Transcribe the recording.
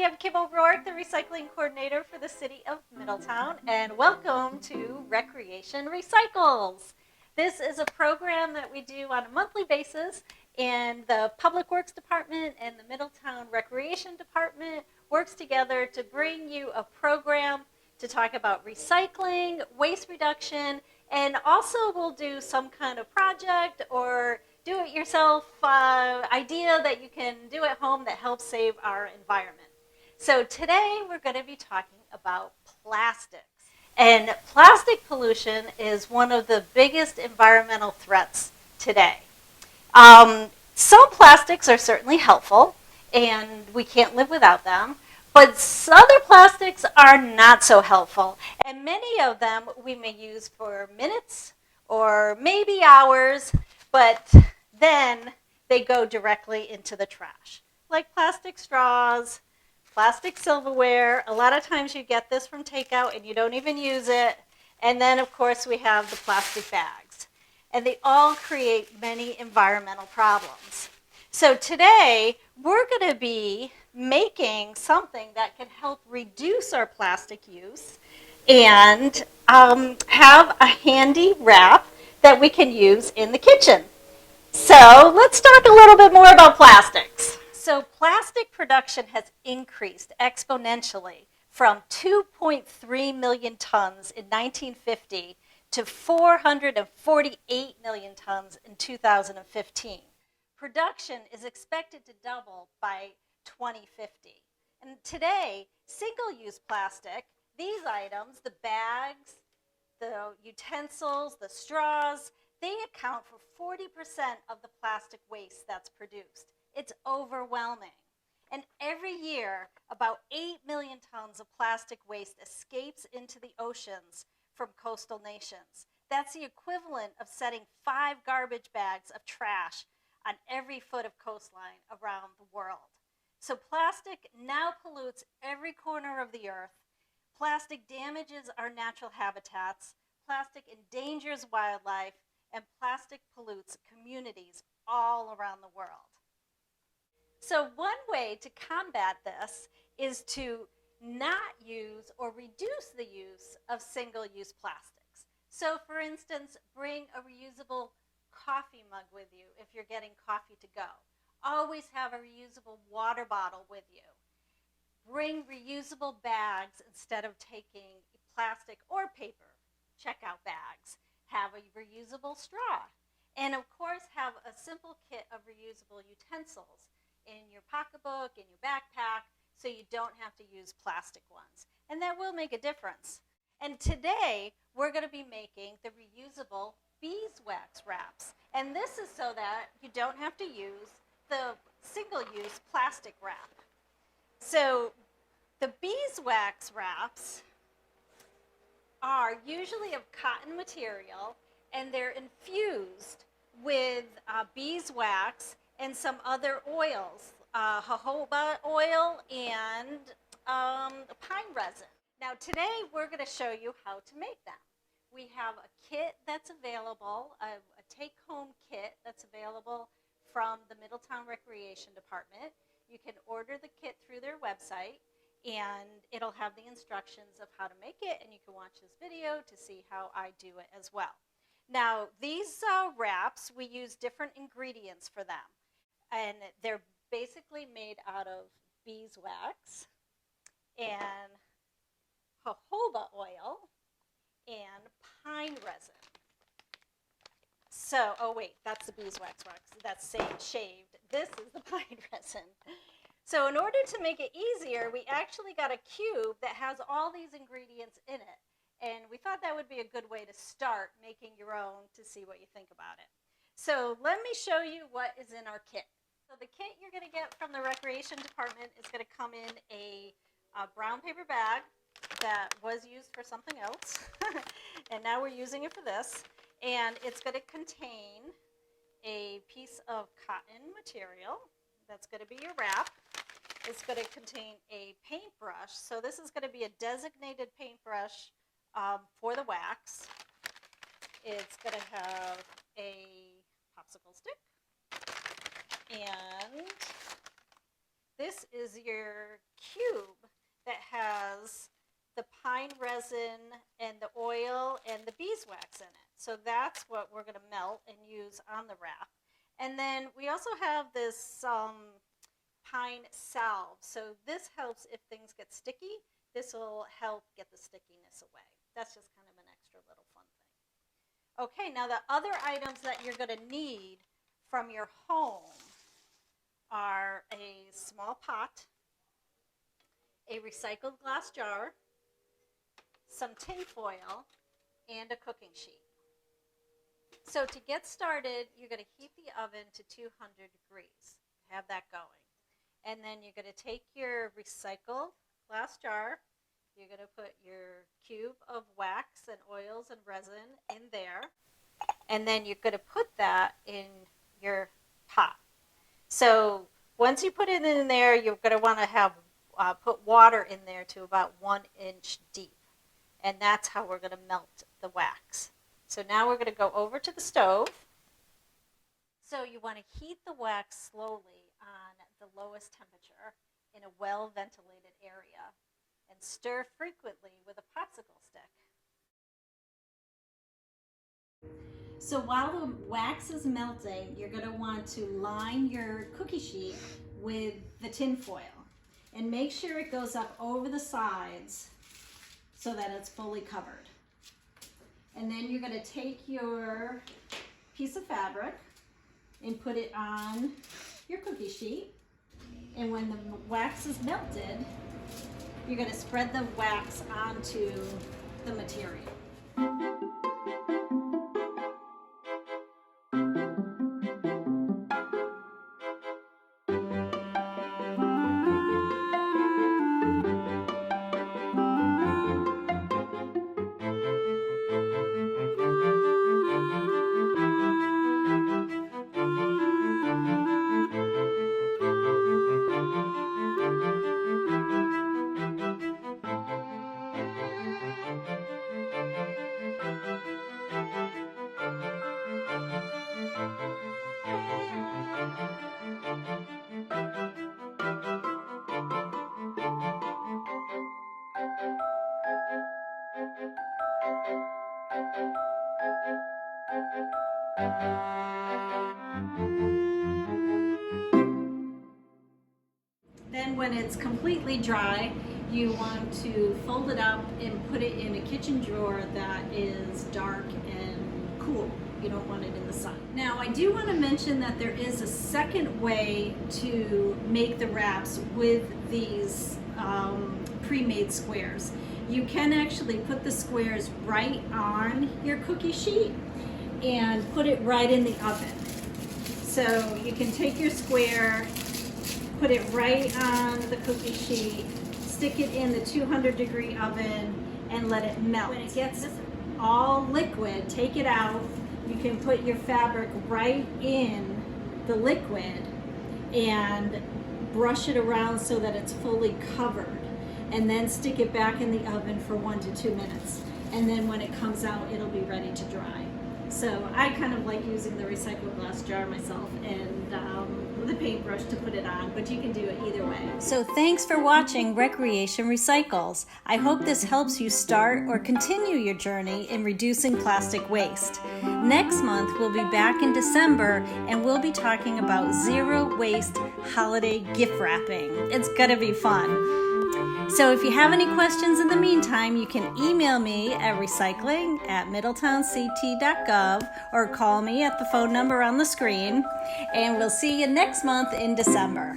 I'm Kim O'Rourke, the recycling coordinator for the city of Middletown, and welcome to Recreation Recycles. This is a program that we do on a monthly basis, and the Public Works Department and the Middletown Recreation Department works together to bring you a program to talk about recycling, waste reduction, and also we'll do some kind of project or do-it-yourself idea that you can do at home that helps save our environment. So today we're going to be talking about plastics. And plastic pollution is one of the biggest environmental threats today. Some plastics are certainly helpful, and we can't live without them. But other plastics are not so helpful, and many of them we may use for minutes or maybe hours, but then they go directly into the trash, like plastic straws, plastic silverware. A lot of times you get this from takeout and you don't even use it. And then, of course, we have the plastic bags. And they all create many environmental problems. So today, we're going to be making something that can help reduce our plastic use and have a handy wrap that we can use in the kitchen. So let's talk a little bit more about plastics. So plastic production has increased exponentially from 2.3 million tons in 1950 to 448 million tons in 2015. Production is expected to double by 2050. And today, single-use plastic, these items, the bags, the utensils, the straws, they account for 40% of the plastic waste that's produced. It's overwhelming. And every year, about 8 million tons of plastic waste escapes into the oceans from coastal nations. That's the equivalent of setting 5 garbage bags of trash on every foot of coastline around the world. So plastic now pollutes every corner of the earth. Plastic damages our natural habitats. Plastic endangers wildlife. And plastic pollutes communities all around the world. So one way to combat this is to not use or reduce the use of single-use plastics. So for instance, bring a reusable coffee mug with you if you're getting coffee to go. Always have a reusable water bottle with you. Bring reusable bags instead of taking plastic or paper checkout bags. Have a reusable straw. And of course, have a simple kit of reusable utensils in your pocketbook, in your backpack, so you don't have to use plastic ones. And that will make a difference. And today, we're going to be making the reusable Beeswax Wraps. And this is so that you don't have to use the single-use plastic wrap. So the Beeswax Wraps are usually of cotton material, and they're infused with beeswax and some other oils, jojoba oil and pine resin. Now today we're going to show you how to make them. We have a kit that's available, a take-home kit that's available from the Middletown Recreation Department. You can order the kit through their website, and it'll have the instructions of how to make it, and you can watch this video to see how I do it as well. Now, these wraps, we use different ingredients for them, and they're basically made out of beeswax and jojoba oil and pine resin. So, oh wait, that's the beeswax wax. That's shaved. This is the pine resin. So in order to make it easier, we actually got a cube that has all these ingredients in it. And we thought that would be a good way to start making your own to see what you think about it. So let me show you what is in our kit. So the kit you're going to get from the Recreation Department is going to come in a brown paper bag that was used for something else. And now we're using it for this. And it's going to contain a piece of cotton material. That's going to be your wrap. It's going to contain a paintbrush. So this is going to be a designated paintbrush for the wax. It's going to have a popsicle stick and this is your cube that has the pine resin and the oil and the beeswax in it. So that's what we're going to melt and use on the wrap. And then we also have this pine salve. So this helps if things get sticky. This will help get the stickiness away. That's just kind of an extra little fun thing. Okay, now the other items that you're going to need from your home are a small pot, a recycled glass jar, some tin foil, and a cooking sheet. So to get started, you're going to heat the oven to 200 degrees. Have that going. And then you're going to take your recycled glass jar. You're going to put your cube of wax and oils and resin in there. And then you're going to put that in your pot. So once you put it in there, you're going to want to have put water in there to about 1 inch deep. And that's how we're going to melt the wax. So now we're going to go over to the stove. So you want to heat the wax slowly on the lowest temperature in a well-ventilated area and stir frequently with a popsicle stick. So while the wax is melting, you're going to want to line your cookie sheet with the tin foil and make sure it goes up over the sides so that it's fully covered. And then you're going to take your piece of fabric and put it on your cookie sheet. And when the wax is melted, you're going to spread the wax onto the material. Then when it's completely dry, you want to fold it up and put it in a kitchen drawer that is dark and cool. You don't want it in the sun. Now I do want to mention that there is a second way to make the wraps with these pre-made squares. You can actually put the squares right on your cookie sheet and put it right in the oven. So you can take your square, put it right on the cookie sheet, stick it in the 200-degree oven, and let it melt. When it gets all liquid, take it out. You can put your fabric right in the liquid and brush it around so that it's fully covered, and then stick it back in the oven for 1 to 2 minutes. And then when it comes out, it'll be ready to dry. So I kind of like using the recycled glass jar myself and the paintbrush to put it on, but you can do it either way. So thanks for watching Recreation Recycles. I hope this helps you start or continue your journey in reducing plastic waste. Next month, we'll be back in December and we'll be talking about zero waste holiday gift wrapping. It's gonna be fun. So if you have any questions in the meantime, you can email me at recycling@middletownct.gov or call me at the phone number on the screen. And we'll see you next month in December.